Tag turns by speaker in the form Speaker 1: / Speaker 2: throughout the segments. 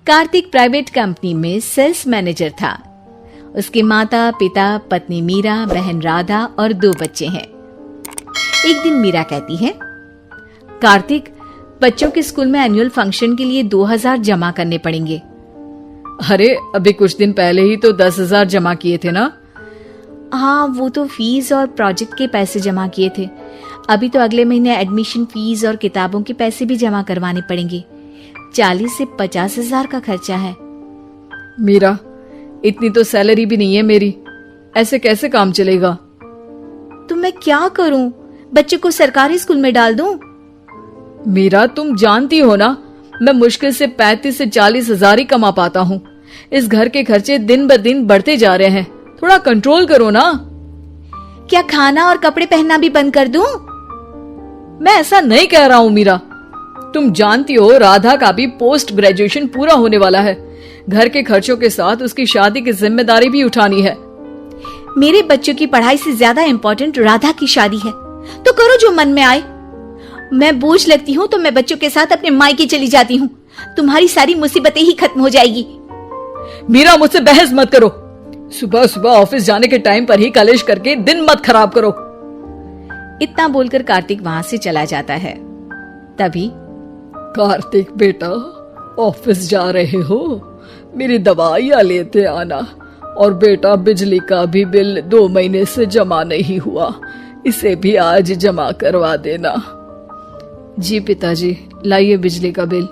Speaker 1: Kartik private company में sales manager था। उसके माता पिता, पत्नी मीरा, बहन राधा और 2 बच्चे हैं। एक दिन मीरा कहती है, कार्तिक, बच्चों के स्कूल में एनुअल फंक्शन के लिए 2000 जमा करने पड़ेंगे।
Speaker 2: अरे अभी कुछ दिन पहले ही तो 10,000 जमा किए थे ना।
Speaker 1: हाँ, वो तो फीस और प्रोजेक्ट के पैसे जमा किए थे। अभी तो अगले महीने एडमिशन फीस और किताबों के पैसे भी जमा करवाने पड़ेंगे। 40 से 50,000 का खर्चा है।
Speaker 2: मीरा, इतनी तो सैलरी भी नहीं है मेरी, ऐसे कैसे काम चलेगा?
Speaker 1: तो मैं क्या करूं? बच्चे को सरकारी स्कूल में डाल दूं?
Speaker 2: मीरा, तुम जानती हो ना, मैं मुश्किल से 35 से 40,000 ही कमा पाता हूँ। इस घर के खर्चे दिन ब दिन बढ़ते जा रहे हैं, थोड़ा कंट्रोल करो ना।
Speaker 1: क्या खाना और कपड़े पहनना भी बंद कर दूं?
Speaker 2: मैं ऐसा नहीं कह रहा हूँ मीरा। तुम जानती हो राधा का भी पोस्ट ग्रेजुएशन पूरा होने वाला है। घर के खर्चों के साथ उसकी शादी की जिम्मेदारी भी उठानी है।
Speaker 1: मेरे बच्चों की पढ़ाई से ज्यादा इम्पोर्टेंट राधा की शादी है, तो करो जो मन में आए। मैं बोझ लगती हूँ तो मैं बच्चों के साथ अपने मायके चली जाती हूँ। तुम्हारी सारी मुसीबतें ही खत्म हो जाएगी।
Speaker 2: मीरा, मुझसे बहस मत करो। सुबह सुबह ऑफिस जाने के टाइम पर ही कलेश करके दिन मत खराब करो।
Speaker 1: इतना बोलकर कार्तिक वहां से चला जाता है। तभी,
Speaker 2: कार्तिक बेटा, ऑफिस जा रहे हो? मेरी दवाइयां लेते आना। और बेटा, बिजली का भी बिल 2 महीने से जमा नहीं हुआ, इसे भी आज जमा करवा देना। जी पिताजी, लाइए बिजली का बिल।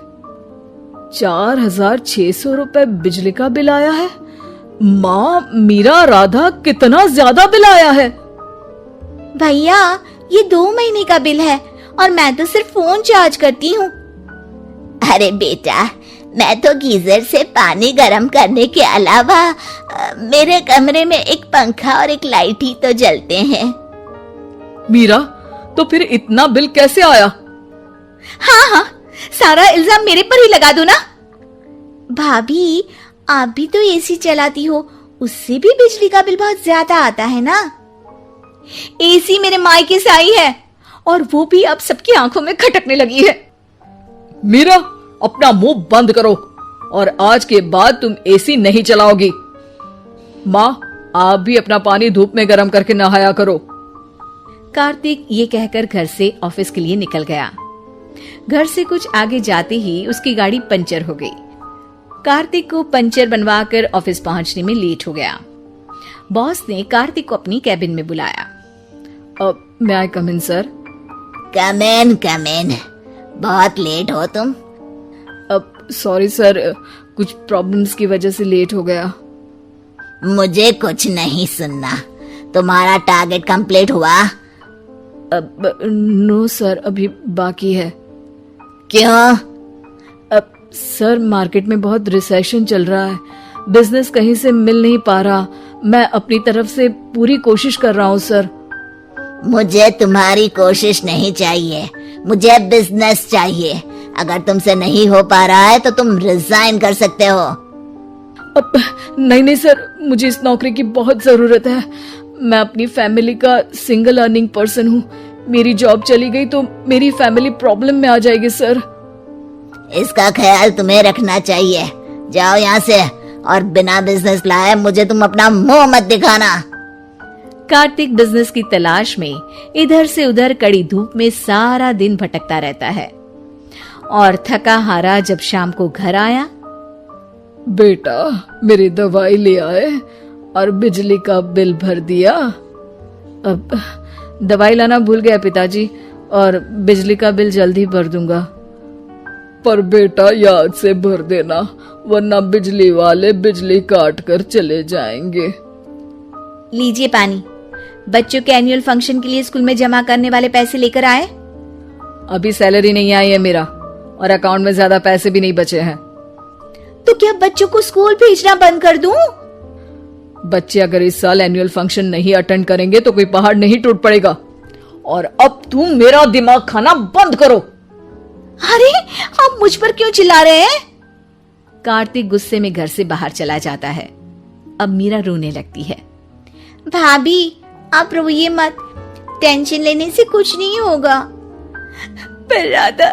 Speaker 2: 4,600 रुपए बिजली का बिल आया है। माँ, मीरा, राधा, कितना ज्यादा बिल आया है।
Speaker 1: भैया, ये 2 महीने का बिल है और मैं तो सिर्फ फोन चार्ज करती हूँ।
Speaker 3: अरे बेटा, मैं तो गीजर से पानी गर्म करने के अलावा मेरे कमरे में एक पंखा और एक लाइट ही तो जलते हैं।
Speaker 2: मीरा, तो फिर इतना बिल कैसे आया?
Speaker 1: हाँ, सारा इल्जाम मेरे पर ही लगा दो ना। भाभी, आप भी तो एसी चलाती हो, उससे भी बिजली का बिल बहुत ज्यादा आता है ना। एसी मेरे मायके से आई है और वो भी अब सबकी आंखों में खटकने लगी है।
Speaker 2: मीरा, अपना मुंह बंद करो और आज के बाद तुम एसी नहीं चलाओगी। माँ, आप भी अपना पानी धूप में गर्म करके नहाया करो।
Speaker 1: कार्तिक ये कहकर घर से ऑफिस के लिए निकल गया। घर से कुछ आगे जाते ही उसकी गाड़ी पंचर हो गई। कार्तिक को पंचर बनवाकर ऑफिस पहुंचने में लेट हो गया। बॉस ने कार्तिक को अपनी कैबिन में बुलाया।
Speaker 2: may I come in, sir?
Speaker 3: Come in. बहुत लेट हो तुम।
Speaker 2: सॉरी सर, कुछ प्रॉब्लम्स की वजह से लेट हो गया।
Speaker 3: मुझे कुछ नहीं सुनना। तुम्हारा टारगेट कंप्लीट हुआ?
Speaker 2: नो सर, अभी बाकी है।
Speaker 3: क्यों?
Speaker 2: सर, मार्केट में बहुत रिसेशन चल रहा है, बिजनेस कहीं से मिल नहीं पा रहा। मैं अपनी तरफ से पूरी कोशिश कर रहा हूँ सर।
Speaker 3: मुझे तुम्हारी कोशिश नहीं चाहिए, मुझे बिजनेस चाहिए। अगर तुमसे नहीं हो पा रहा है तो तुम रिजाइन कर सकते हो।
Speaker 2: नहीं सर, मुझे इस नौकरी की बहुत जरूरत है। मैं अपनी फैमिली का सिंगल अर्निंग पर्सन हूँ। मेरी जॉब चली गई तो मेरी फैमिली प्रॉब्लम में आ जाएगी सर।
Speaker 3: इसका ख्याल तुम्हें रखना चाहिए। जाओ यहाँ से और बिना बिजनेस लाए मुझे तुम अपना मुंह मत दिखाना।
Speaker 1: कार्तिक बिजनेस की तलाश में इधर से उधर कड़ी धूप में सारा दिन भटकता रहता है और थका हारा जब शाम को घर आया।
Speaker 2: बेटा, मेरी दवाई ले आए और बिजली का बिल भर दिया। अब दवाई लाना भूल गया पिताजी, और बिजली का बिल जल्दी भर दूंगा। पर बेटा, याद से भर देना, वरना बिजली वाले बिजली काट कर चले जाएंगे।
Speaker 1: लीजिए पानी। बच्चों के एनुअल फंक्शन के लिए स्कूल में जमा करने वाले पैसे लेकर आए?
Speaker 2: अभी सैलरी नहीं आई है मेरा, और अकाउंट में ज्यादा पैसे भी नहीं बचे हैं।
Speaker 1: तो क्या बच्चों को स्कूल भेजना बंद कर दूं?
Speaker 2: बच्चे अगर इस साल एनुअल फंक्शन नहीं अटेंड करेंगे तो कोई पहाड़ नहीं टूट पड़ेगा। और अब तुम मेरा दिमाग खाना बंद करो।
Speaker 1: अरे, आप मुझ पर क्यों चिल्ला रहे हैं? कार्तिक गुस्से में घर से बाहर चला जाता है। अब मीरा रोने लगती है। भाभी, आप रोइए मत, टेंशन लेने से कुछ नहीं होगा। पर राधा,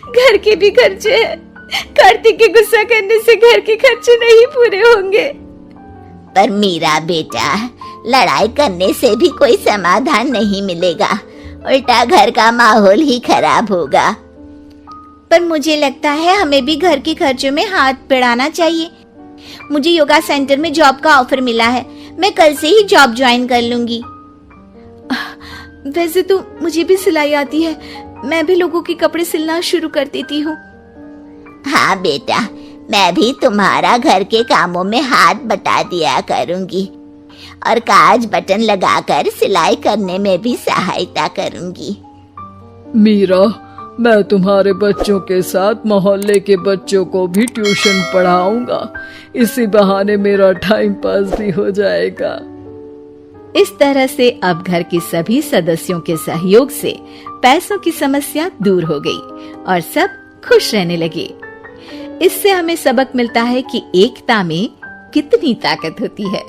Speaker 1: घर के भी खर्चे हैं, कार्तिक के गुस्सा करने से घर के खर्चे नहीं पूरे होंगे।
Speaker 3: पर मीरा बेटा, लड़ाई करने से भी कोई समाधान नहीं मिलेगा, उल्टा घर का माहौल ही खराब होगा।
Speaker 1: पर मुझे लगता है हमें भी घर के खर्चों में हाथ बढ़ाना चाहिए। मुझे योगा सेंटर में जॉब का ऑफर मिला है, मैं कल से ही जॉब ज्वाइन कर लूंगी। वैसे तो मुझे भी सिलाई आती है, मैं भी लोगों के कपड़े सिलना शुरू कर देती हूँ।
Speaker 3: हाँ बेटा, मैं भी तुम्हारा घर के कामों में हाथ बटा दिया करूंगी और काज बटन लगाकर सिलाई करने में भी सहायता करूंगी।
Speaker 2: मीरा, मैं तुम्हारे बच्चों के साथ मोहल्ले के बच्चों को भी ट्यूशन पढ़ाऊंगा। इसी बहाने मेरा टाइम पास भी हो जाएगा।
Speaker 1: इस तरह से अब घर के सभी सदस्यों के सहयोग से पैसों की समस्या दूर हो गई और सब खुश रहने लगे। इससे हमें सबक मिलता है कि एकता में कितनी ताकत होती है।